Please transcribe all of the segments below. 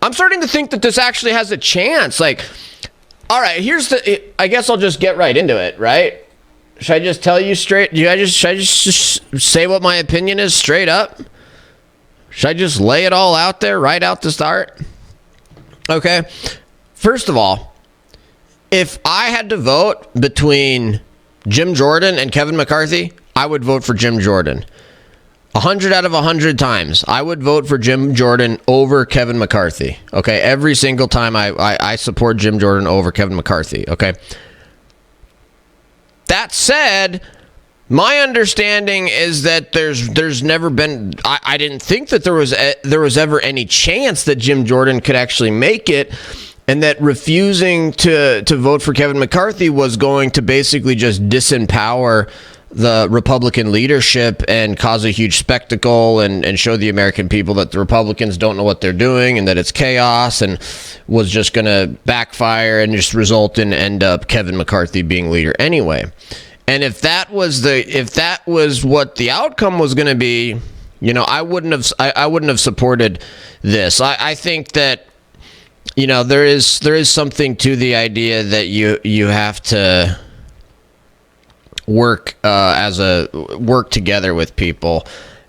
I'm starting to think that this actually has a chance. Like, all right, I guess I'll just get right into it, right? Should I just tell you straight? Should I just say what my opinion is straight up? Should I just lay it all out there right out the start? Okay. First of all, if I had to vote between Jim Jordan and Kevin McCarthy, I would vote for Jim Jordan. 100 out of 100 times, I would vote for Jim Jordan over Kevin McCarthy. Okay, every single time I support Jim Jordan over Kevin McCarthy. Okay. That said, my understanding is that there's never been. I didn't think that there was ever any chance that Jim Jordan could actually make it, and that refusing to vote for Kevin McCarthy was going to basically just disempower the Republican leadership and cause a huge spectacle and show the American people that the Republicans don't know what they're doing and that it's chaos, and was just going to backfire and just result in end up Kevin McCarthy being leader anyway. And if that was what the outcome was going to be, I wouldn't have supported this. I think that there is something to the idea that you have to work together with people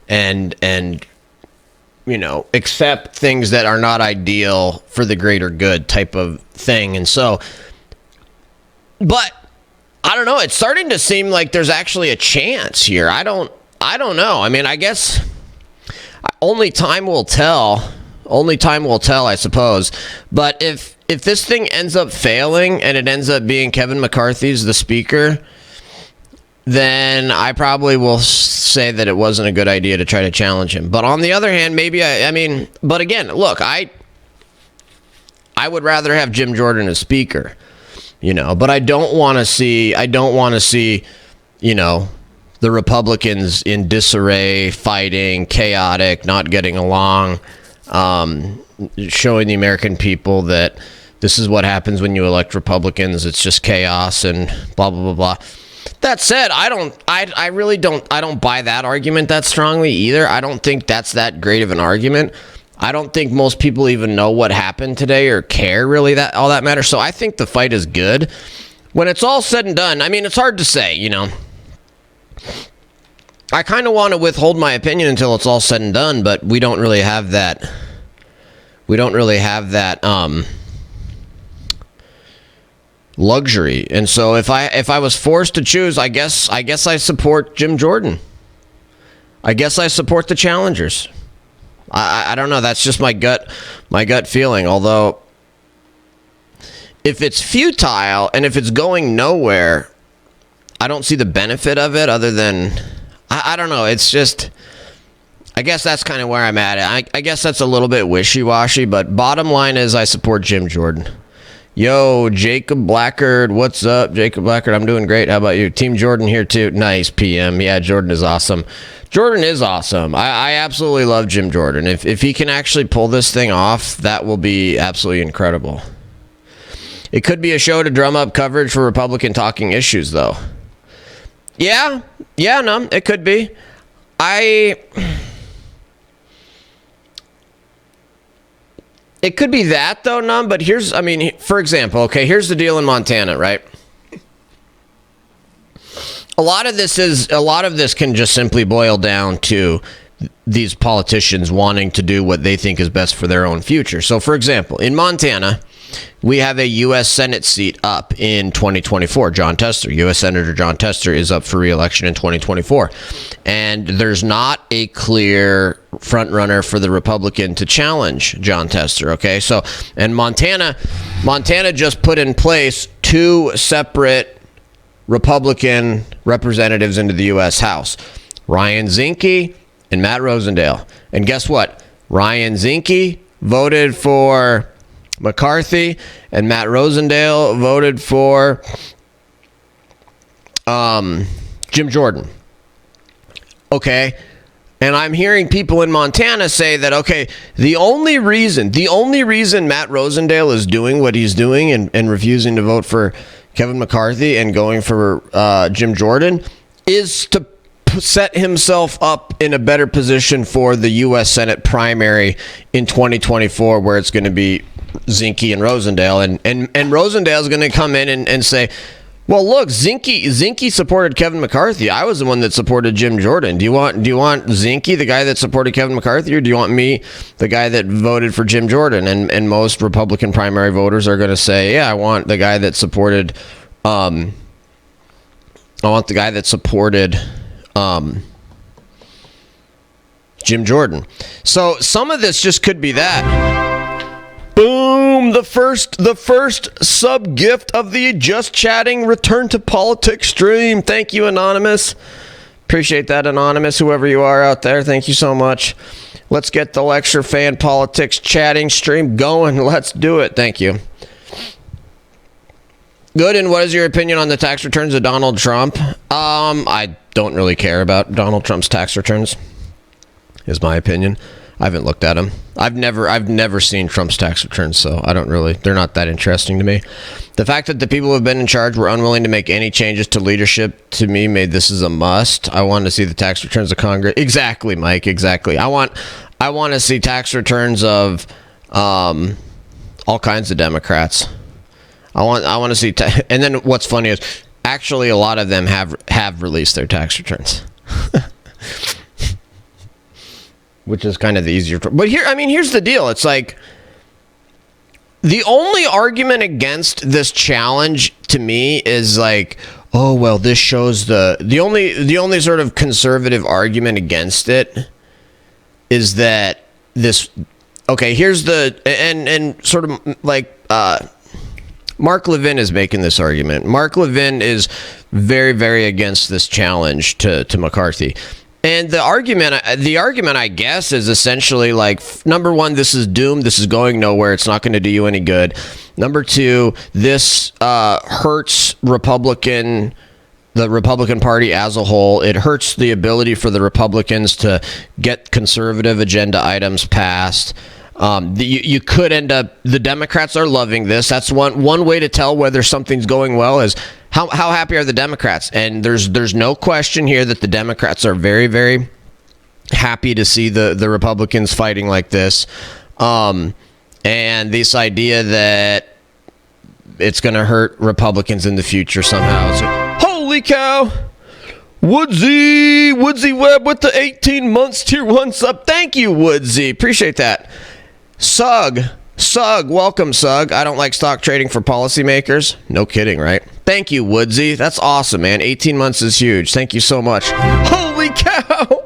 and accept things that are not ideal for the greater good type of thing. And so, but I don't know, it's starting to seem like there's actually a chance here. I don't know. I mean, I guess only time will tell, I suppose. But if this thing ends up failing and it ends up being Kevin McCarthy's the speaker, then I probably will say that it wasn't a good idea to try to challenge him. But on the other hand, maybe but again, look, I would rather have Jim Jordan as speaker, but I don't want to see, the Republicans in disarray, fighting, chaotic, not getting along, showing the American people that this is what happens when you elect Republicans. It's just chaos and blah, blah, blah, blah. That said, I don't buy that argument that strongly either. I don't think that's that great of an argument. I don't think most people even know what happened today or care really that all that matters. So I think the fight is good. When it's all said and done, I mean, it's hard to say, I kind of want to withhold my opinion until it's all said and done, but we don't really have that. Luxury. And so if I was forced to choose, I guess I support Jim Jordan. I guess I support the challengers. I don't know. That's just my gut feeling. Although if it's futile and if it's going nowhere, I don't see the benefit of it other than I don't know. It's just, I guess that's kind of where I'm at. I guess that's a little bit wishy-washy, but bottom line is I support Jim Jordan. Yo, Jacob Blackard, what's up? Jacob Blackard, I'm doing great. How about you? Team Jordan here too. Nice, PM. Yeah, Jordan is awesome. Jordan is awesome. I absolutely love Jim Jordan. If he can actually pull this thing off, that will be absolutely incredible. It could be a show to drum up coverage for Republican talking issues, though. Yeah, no, it could be. It could be that, though, Num, but for example, okay, here's the deal in Montana, right? A lot of this can just simply boil down to these politicians wanting to do what they think is best for their own future. So, for example, in Montana, we have a U.S. Senate seat up in 2024. John Tester, U.S. Senator John Tester, is up for re-election in 2024. And there's not a clear front-runner for the Republican to challenge John Tester, okay? So, and Montana just put in place 2 separate Republican representatives into the U.S. House, Ryan Zinke and Matt Rosendale. And guess what? Ryan Zinke voted for McCarthy, and Matt Rosendale voted for Jim Jordan. Okay, and I'm hearing people in Montana say that, okay, the only reason Matt Rosendale is doing what he's doing and refusing to vote for Kevin McCarthy and going for Jim Jordan is to set himself up in a better position for the U.S. Senate primary in 2024, where it's going to be Zinke and Rosendale. And Rosendale's going to come in and say, well, look, Zinke supported Kevin McCarthy. I was the one that supported Jim Jordan. Do you want Zinke, the guy that supported Kevin McCarthy, or do you want me, the guy that voted for Jim Jordan? And most Republican primary voters are going to say, yeah, I want the guy that supported Jim Jordan. So some of this just could be that. Boom! The first sub gift of the Just Chatting Return to Politics stream. Thank you, Anonymous. Appreciate that, Anonymous, whoever you are out there. Thank you so much. Let's get the Lecture Fan Politics chatting stream going. Let's do it. Thank you. Good, and what is your opinion on the tax returns of Donald Trump? I don't really care about Donald Trump's tax returns, is my opinion. I haven't looked at them. I've never seen Trump's tax returns, so they're not that interesting to me. The fact that the people who have been in charge were unwilling to make any changes to leadership, to me, made this as a must. I want to see the tax returns of Congress. Exactly, Mike, exactly. I want to see tax returns of all kinds of Democrats. I want to see, and then what's funny is actually a lot of them have released their tax returns, which is kind of the easier. But here's the deal. It's like the only argument against this challenge to me is like, oh well, this shows the only sort of conservative argument against it is that this. Okay, here's the and sort of like. Mark Levin is making this argument. Mark Levin is very, very against this challenge to McCarthy. And the argument, I guess, is essentially like, number one, this is doomed. This is going nowhere. It's not going to do you any good. Number two, this hurts the Republican Party as a whole. It hurts the ability for the Republicans to get conservative agenda items passed. You could end up, the Democrats are loving this. That's one way to tell whether something's going well is how happy are the Democrats. And there's no question here that the Democrats are very, very happy to see the Republicans fighting like this. And this idea that it's going to hurt Republicans in the future somehow. So, holy cow! Woodsy Webb with the 18 months tier 1 sub. Thank you, Woodsy. Appreciate that. Sug, welcome, Sug. I don't like stock trading for policymakers. No kidding, right? Thank you, Woodsy. That's awesome, man. 18 months is huge. Thank you so much. Holy cow!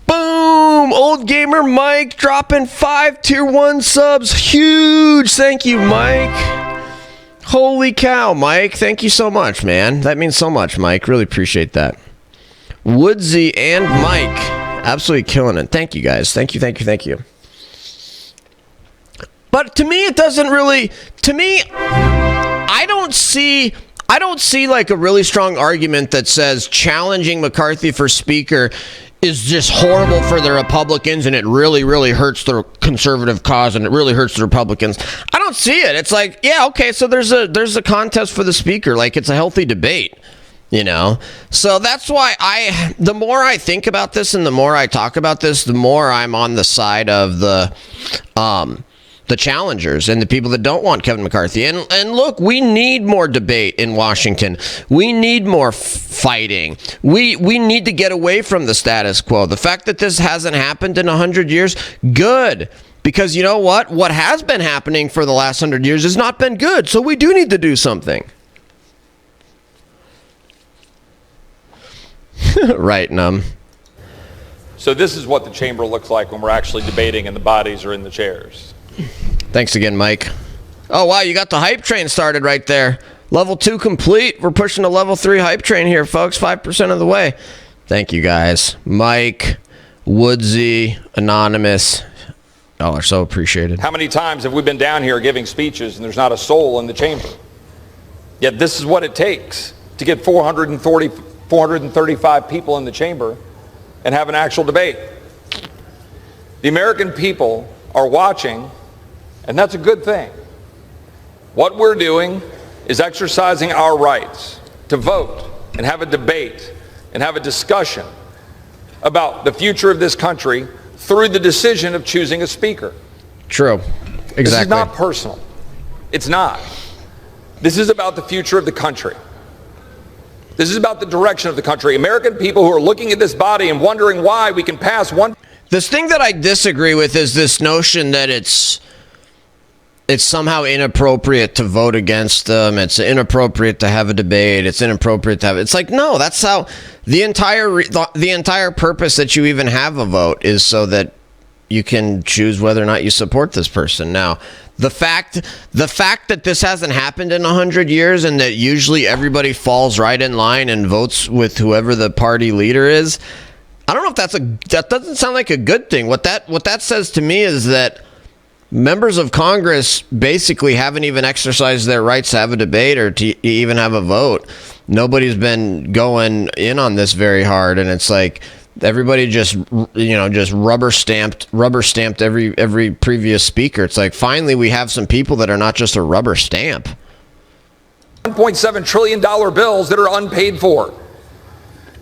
Boom! Old Gamer Mike dropping 5 tier 1 subs. Huge. Thank you, Mike. Holy cow, Mike. Thank you so much, man. That means so much, Mike. Really appreciate that. Woodsy and Mike. Absolutely killing it. Thank you, guys. Thank you. But to me, it doesn't really, I don't see like a really strong argument that says challenging McCarthy for speaker is just horrible for the Republicans and it really, really hurts the conservative cause and it really hurts the Republicans. I don't see it. It's like, yeah, okay, so there's a contest for the speaker. Like, it's a healthy debate. You know, so that's why the more I think about this and the more I talk about this, the more I'm on the side of the challengers and the people that don't want Kevin McCarthy. And look, we need more debate in Washington. We need more fighting. We need to get away from the status quo. The fact that this hasn't happened in 100 years, good. Because you know what? What has been happening for the last 100 years has not been good. So we do need to do something. Right, Num. So this is what the chamber looks like when we're actually debating and the bodies are in the chairs. Thanks again, Mike. Oh, wow, you got the hype train started right there. Level 2 complete. We're pushing a level 3 hype train here, folks. 5% of the way. Thank you, guys. Mike, Woodsy, Anonymous. Y'all are so appreciated. How many times have we been down here giving speeches and there's not a soul in the chamber? Yet this is what it takes to get 435 people in the chamber and have an actual debate. The American people are watching, and that's a good thing. What we're doing is exercising our rights to vote and have a debate and have a discussion about the future of this country through the decision of choosing a speaker. True. Exactly. This is not personal. It's not. This is about the future of the country. This is about the direction of the country. American people who are looking at this body and wondering why we can pass one. This thing that I disagree with is this notion that it's somehow inappropriate to vote against them. It's inappropriate to have a debate. It's inappropriate to have. It's like, no, that's how the entire purpose that you even have a vote is so that you can choose whether or not you support this person. Now, the fact that this hasn't happened in 100 years and that usually everybody falls right in line and votes with whoever the party leader is, I don't know if that doesn't sound like a good thing. What that says to me is that members of Congress basically haven't even exercised their rights to have a debate or to even have a vote. Nobody's been going in on this very hard, and it's like everybody just rubber stamped every previous speaker. It's like finally we have some people that are not just a rubber stamp. $1.7 trillion bills that are unpaid for.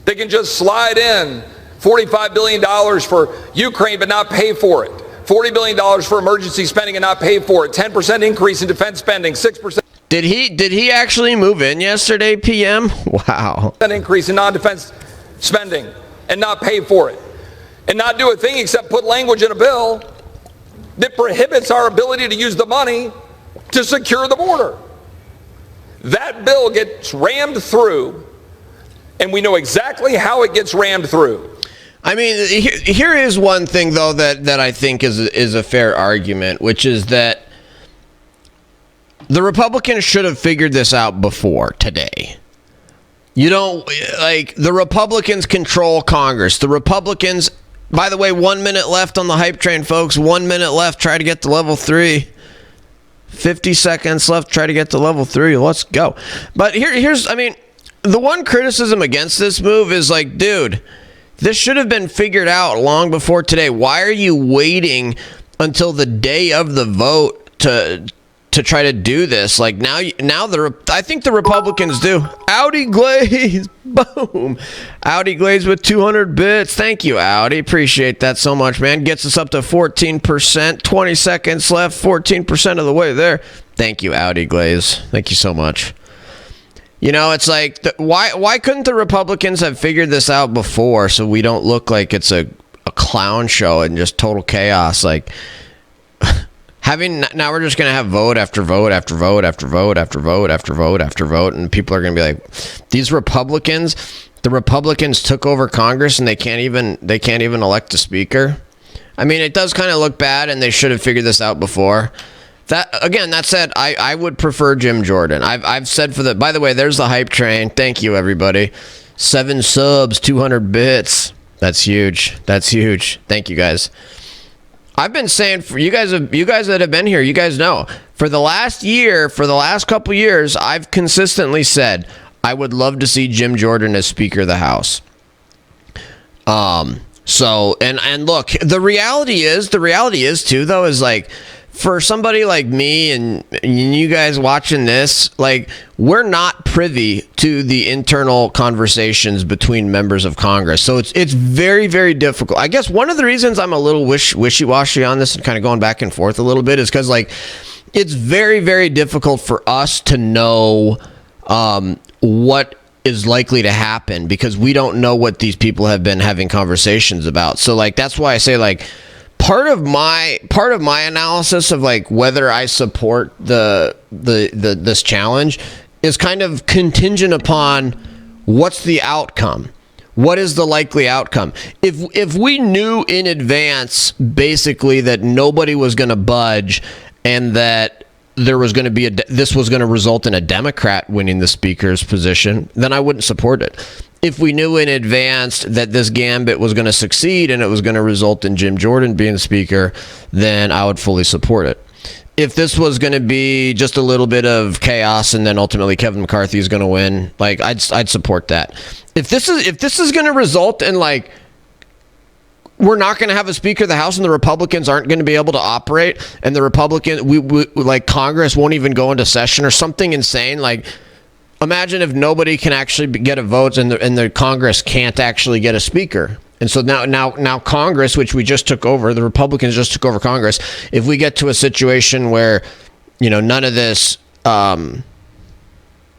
They can just slide in $45 billion for Ukraine but not pay for it. $40 billion for emergency spending and not pay for it. 10% increase in defense spending. 6%. Did he actually move in yesterday, PM? Wow. Increase in non-defense spending and not pay for it. And not do a thing except put language in a bill that prohibits our ability to use the money to secure the border. That bill gets rammed through, and we know exactly how it gets rammed through. I mean, here is one thing, though, that I think is a fair argument, which is that the Republicans should have figured this out before today. You don't, like, the Republicans control Congress. The Republicans, by the way, 1 minute left on the hype train, folks. 1 minute left. Try to get to level 3. 50 seconds left. Try to get to level 3. Let's go. But here's, I mean, the one criticism against this move is like, dude, this should have been figured out long before today. Why are you waiting until the day of the vote to try to do this? Like now I think the Republicans do. Audi Glaze, boom. Audi Glaze with 200 bits. Thank you, Audi. Appreciate that so much, man. Gets us up to 14%. 20 seconds left. 14% of the way there. Thank you, Audi Glaze. Thank you so much. You know, it's like, why couldn't the Republicans have figured this out before so we don't look like it's a clown show and just total chaos? Like, now we're just going to have vote after vote after vote after vote after vote after vote after vote, and people are going to be like, the Republicans took over Congress and they can't even elect a speaker. I mean, it does kind of look bad, and they should have figured this out before. That said, I would prefer Jim Jordan. I've said by the way, there's the hype train. Thank you, everybody. 7 subs, 200 bits. That's huge. That's huge. Thank you, guys. I've been saying for you guys that have been here, you guys know, for the last couple years, I've consistently said I would love to see Jim Jordan as Speaker of the House. So look, the reality is too, though, is like, for somebody like me and you guys watching this, like, we're not privy to the internal conversations between members of Congress. So it's very, very difficult. I guess one of the reasons I'm a little wishy-washy on this and kind of going back and forth a little bit is because, like, it's very, very difficult for us to know what is likely to happen because we don't know what these people have been having conversations about. So, like, that's why I say, like, part of my analysis of like whether I support this challenge is kind of contingent upon what's the outcome. What is the likely outcome? If we knew in advance basically that nobody was going to budge and that there was going to be this was going to result in a Democrat winning the speaker's position, then I wouldn't support it. If we knew in advance that this gambit was going to succeed and it was going to result in Jim Jordan being the speaker, then I would fully support it. If this was going to be just a little bit of chaos and then ultimately Kevin McCarthy is going to win, like I'd support that. If this is going to result in like we're not going to have a Speaker of the House and the Republicans aren't going to be able to operate and the we like Congress won't even go into session or something insane, like imagine if nobody can actually get a vote and the Congress can't actually get a speaker. And so now Congress, which we just took over, the Republicans just took over Congress. If we get to a situation where, none of this,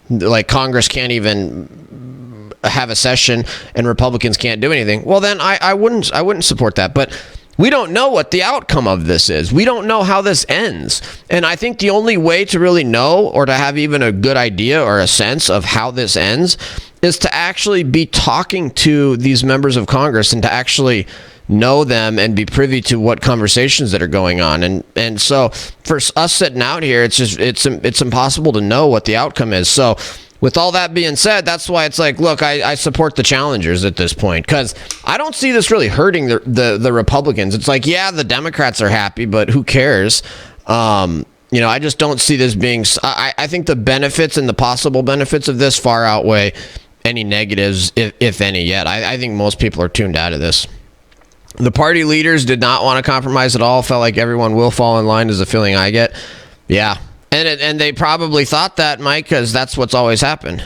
like Congress can't even have a session and Republicans can't do anything, well, then I wouldn't support that. But we don't know what the outcome of this is. We don't know how this ends. And I think the only way to really know, or to have even a good idea or a sense of how this ends, is to actually be talking to these members of Congress and to actually know them and be privy to what conversations that are going on. And so for us sitting out here, it's impossible to know what the outcome is. So with all that being said, that's why it's like, look, I support the challengers at this point, because I don't see this really hurting the Republicans. It's like, yeah, the Democrats are happy, but who cares? I just don't see this being... I think the benefits and the possible benefits of this far outweigh any negatives, if any, yet. I think most people are tuned out of this. The party leaders did not want to compromise at all. Felt like everyone will fall in line, is the feeling I get. Yeah. And they probably thought that, Mike, because that's what's always happened.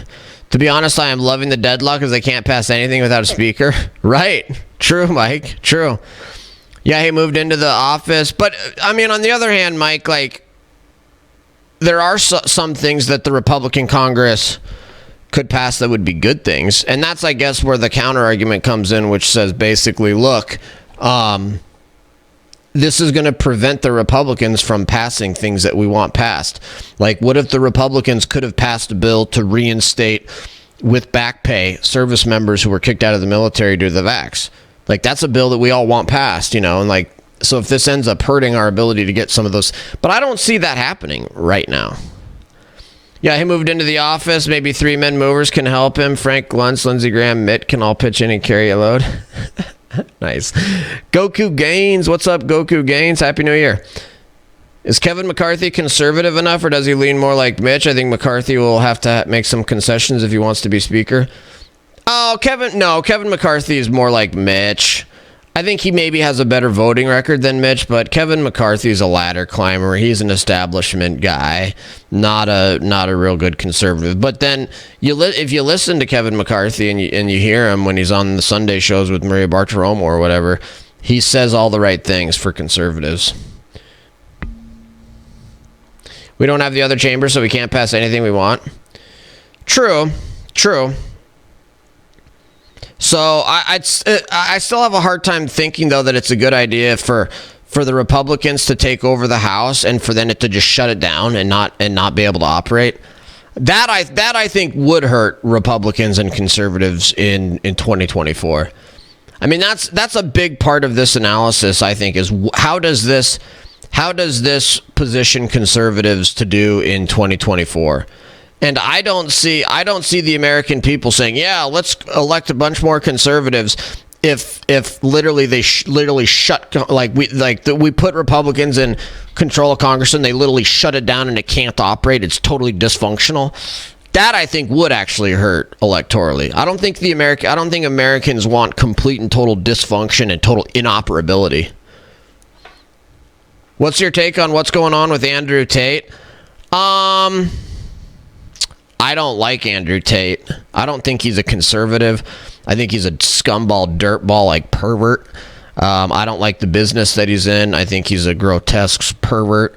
To be honest, I am loving the deadlock because they can't pass anything without a speaker. Right. True, Mike. True. Yeah, he moved into the office. But, I mean, on the other hand, Mike, like, there are some things that the Republican Congress could pass that would be good things. And that's, I guess, where the counter argument comes in, which says basically, look, this is going to prevent the Republicans from passing things that we want passed. Like, what if the Republicans could have passed a bill to reinstate with back pay service members who were kicked out of the military due to the vax? Like, that's a bill that we all want passed, and like, so if this ends up hurting our ability to get some of those, but I don't see that happening right now. Yeah, he moved into the office. Maybe 3 men movers can help him. Frank Luntz, Lindsey Graham, Mitt can all pitch in and carry a load. Nice. Goku Gaines. What's up, Goku Gaines? Happy New Year. Is Kevin McCarthy conservative enough, or does he lean more like Mitch? I think McCarthy will have to make some concessions if he wants to be speaker. Oh, Kevin McCarthy is more like Mitch. I think he maybe has a better voting record than Mitch, but Kevin McCarthy is a ladder climber. He's an establishment guy, not a real good conservative. But then if you listen to Kevin McCarthy and you hear him when he's on the Sunday shows with Maria Bartiromo or whatever, he says all the right things for conservatives. We don't have the other chamber, so we can't pass anything we want. True. So I still have a hard time thinking, though, that it's a good idea for the Republicans to take over the House and for them to just shut it down and not be able to operate. That I think would hurt Republicans and conservatives in 2024. I mean, that's a big part of this analysis, I think, is how does this position conservatives to do in 2024? And I don't see the American people saying, yeah, let's elect a bunch more conservatives if literally they literally shut, we put Republicans in control of Congress and they literally shut it down and it can't operate. It's totally dysfunctional. That, I think, would actually hurt electorally. I don't think Americans want complete and total dysfunction and total inoperability. What's your take on what's going on with Andrew Tate? I don't like Andrew Tate. I don't think he's a conservative. I think he's a scumball, dirtball, like pervert. I don't like the business that he's in. I think he's a grotesque pervert.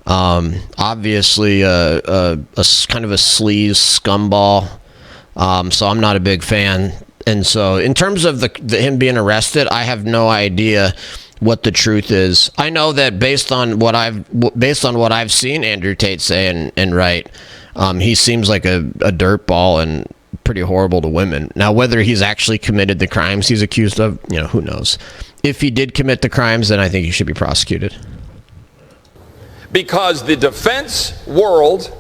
Obviously, a kind of a sleaze scumball. So I'm not a big fan. And so, in terms of him being arrested, I have no idea what the truth is. I know that based on what I've seen Andrew Tate say and write, he seems like a dirtball and pretty horrible to women. Now, whether he's actually committed the crimes he's accused of, who knows? If he did commit the crimes, then I think he should be prosecuted. Because the defense world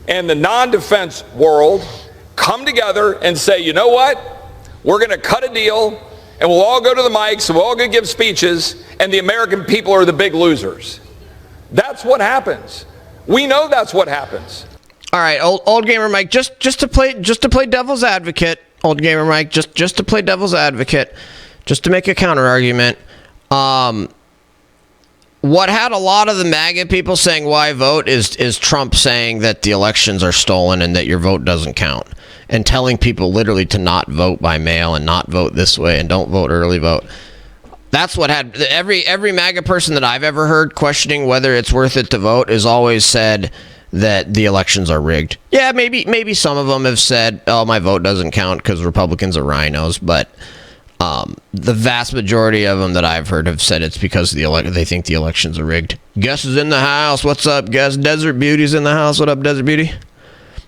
and the non-defense world come together and say, you know what? We're going to cut a deal, and we'll all go to the mics, and we're all going to give speeches, and the American people are the big losers. That's what happens. We know that's what happens. All right, old gamer Mike, just to play devil's advocate, old gamer Mike, just to play devil's advocate, just to make a counter argument. what had a lot of the MAGA people saying why vote is Trump saying that the elections are stolen and that your vote doesn't count, and telling people literally to not vote by mail and not vote this way and don't vote early vote. That's what had every MAGA person that I've ever heard questioning whether it's worth it to vote has always said that the elections are rigged. Yeah, maybe some of them have said, oh, my vote doesn't count because Republicans are rhinos, but the vast majority of them that I've heard have said it's because they think the elections are rigged. Gus is in the house. What's up, Gus? Desert Beauty's in the house. What up, Desert Beauty?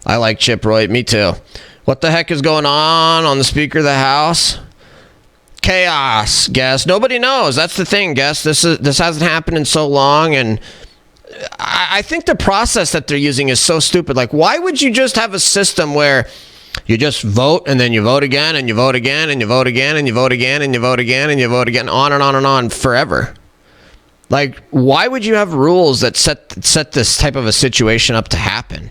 I like Chip Roy. Me too. What the heck is going on the Speaker of the House? Chaos, Gus. Nobody knows. That's the thing, Gus. This hasn't happened in so long, and I think the process that they're using is so stupid. Like, why would you just have a system where you just vote and then you vote again and you vote again and you vote again and you vote again and you vote again and you vote again, on and on and on forever? Like, why would you have rules that set this type of a situation up to happen?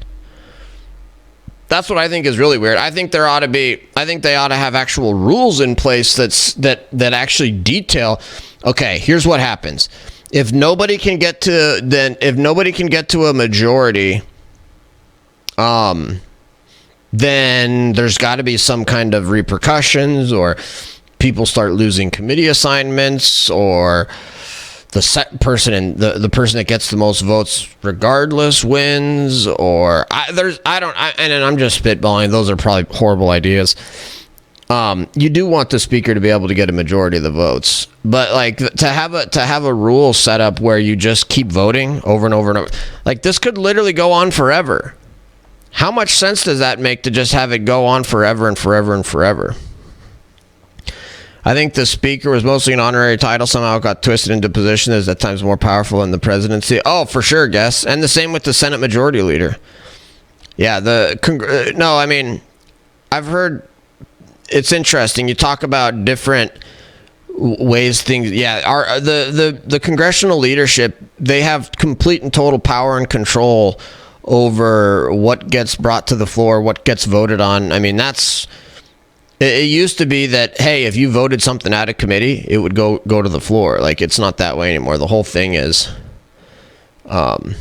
That's what I think is really weird. I think they ought to have actual rules in place that actually detail, okay, here's what happens. If nobody can get to a majority, then there's got to be some kind of repercussions, or people start losing committee assignments, or the person that gets the most votes regardless wins, or and I'm just spitballing. Those are probably horrible ideas. You do want the Speaker to be able to get a majority of the votes, but like to have a rule set up where you just keep voting over and over and over, like this could literally go on forever. How much sense does that make to just have it go on forever and forever and forever? I think the Speaker was mostly an honorary title. Somehow it got twisted into position as at times more powerful than the presidency. Oh, for sure, guess. And the same with the Senate Majority Leader. Yeah, I've heard. It's interesting. You talk about different ways things. Yeah, the congressional leadership, they have complete and total power and control over what gets brought to the floor, what gets voted on. I mean, it used to be that, hey, if you voted something out of committee, it would go to the floor. Like, it's not that way anymore. The whole thing is kind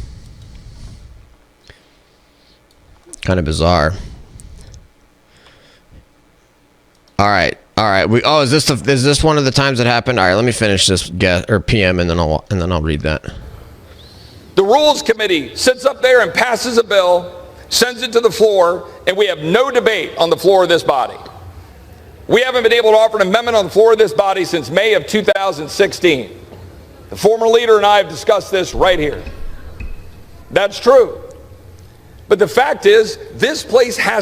of bizarre. All right. Is this one of the times it happened? All right, let me finish this PM, and then I'll read that. The Rules Committee sits up there and passes a bill, sends it to the floor, and we have no debate on the floor of this body. We haven't been able to offer an amendment on the floor of this body since May of 2016. The former leader and I have discussed this right here. That's true. But the fact is, this place has